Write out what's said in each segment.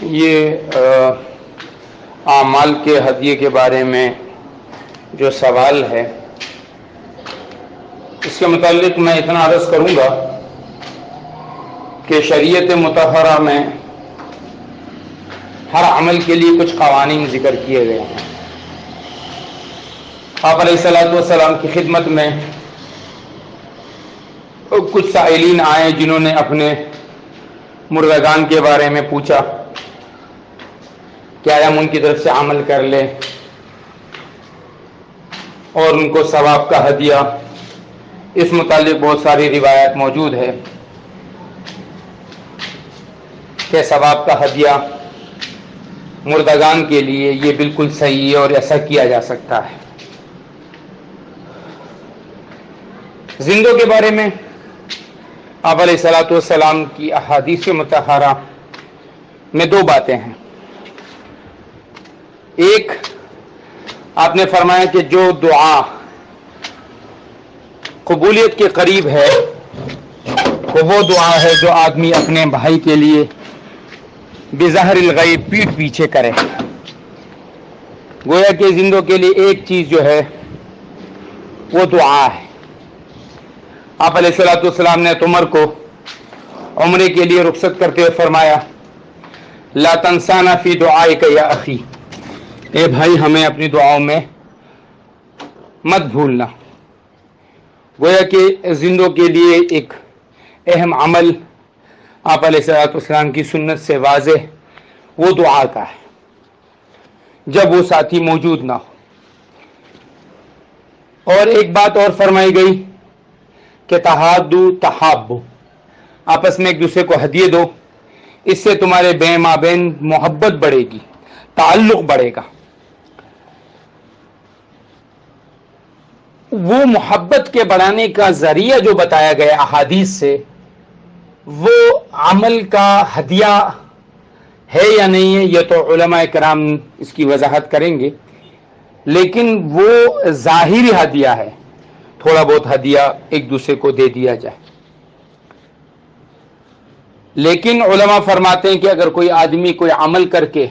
یہ اعمال کے ہدیے کے بارے میں جو سوال ہے اس کے متعلق میں اتنا عرض کروں گا کہ شریعت مطہرہ میں ہر عمل کے لیے کچھ قوانین ذکر کیے گئے ہیں۔ آپ علیہ الصلوۃ والسلام کی خدمت میں کچھ سائلین آئے جنہوں نے اپنے مردگان کے بارے میں پوچھا کہ آیا ہم ان کی طرف سے عمل کر لیں اور ان کو ثواب کا ہدیہ، اس متعلق بہت ساری روایات موجود ہے کہ ثواب کا ہدیہ مردگان کے لیے یہ بالکل صحیح ہے اور ایسا کیا جا سکتا ہے۔ زندوں کے بارے میں آپ علیہ الصلوۃ والسلام کی احادیث مطہرہ میں دو باتیں ہیں۔ ایک، آپ نے فرمایا کہ جو دعا قبولیت کے قریب ہے وہ دعا ہے جو آدمی اپنے بھائی کے لیے بظاہر الغیب پیٹھ پیچھے کرے۔ گویا کہ زندوں کے لیے ایک چیز جو ہے وہ دعا ہے۔ آپ علیہ الصلوۃ والسلام نے عمر کو عمرے کے لیے رخصت کرتے ہوئے فرمایا لا تنسانا فی دعائک یا اخی، اے بھائی ہمیں اپنی دعاؤں میں مت بھولنا۔ گویا کہ زندوں کے لیے ایک اہم عمل آپ علیہ الصلوۃ والسلام کی سنت سے واضح وہ دعا کا ہے جب وہ ساتھی موجود نہ ہو۔ اور ایک بات اور فرمائی گئی کہ تحادو تحابو، آپس میں ایک دوسرے کو ہدیے دو، اس سے تمہارے مابین محبت بڑھے گی، تعلق بڑھے گا۔ وہ محبت کے بڑھانے کا ذریعہ جو بتایا گیا احادیث سے، وہ عمل کا ہدیہ ہے یا نہیں ہے یہ تو علماء کرام اس کی وضاحت کریں گے، لیکن وہ ظاہری ہدیہ ہے، تھوڑا بہت ہدیہ ایک دوسرے کو دے دیا جائے۔ لیکن علماء فرماتے ہیں کہ اگر کوئی آدمی کوئی عمل کر کے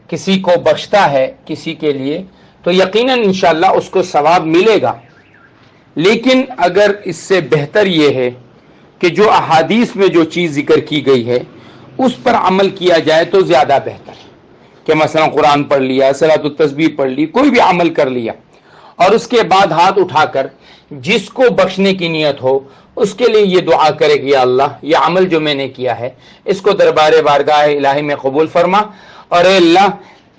کسی کو بخشتا ہے کسی کے لیے تو یقیناً انشاءاللہ اس کو ثواب ملے گا، لیکن اگر اس سے بہتر یہ ہے کہ جو احادیث میں جو چیز ذکر کی گئی ہے اس پر عمل کیا جائے تو زیادہ بہتر ہے کہ مثلا قرآن پڑھ لیا، صلاۃ التسبیح پڑھ لی، کوئی بھی عمل کر لیا اور اس کے بعد ہاتھ اٹھا کر جس کو بخشنے کی نیت ہو اس کے لیے یہ دعا کرے کہ یا اللہ یہ عمل جو میں نے کیا ہے اس کو دربار بارگاہ الہی میں قبول فرما، اور اے اللہ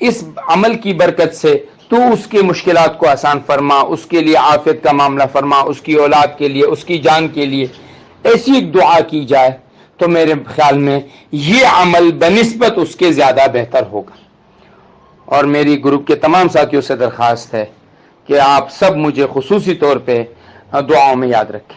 اس عمل کی برکت سے تو اس کی مشکلات کو آسان فرما، اس کے لیے عافیت کا معاملہ فرما، اس کی اولاد کے لیے، اس کی جان کے لیے، ایسی ایک دعا کی جائے تو میرے خیال میں یہ عمل بنسبت اس کے زیادہ بہتر ہوگا۔ اور میری گروپ کے تمام ساتھیوں سے درخواست ہے کہ آپ سب مجھے خصوصی طور پہ دعاؤں میں یاد رکھیں۔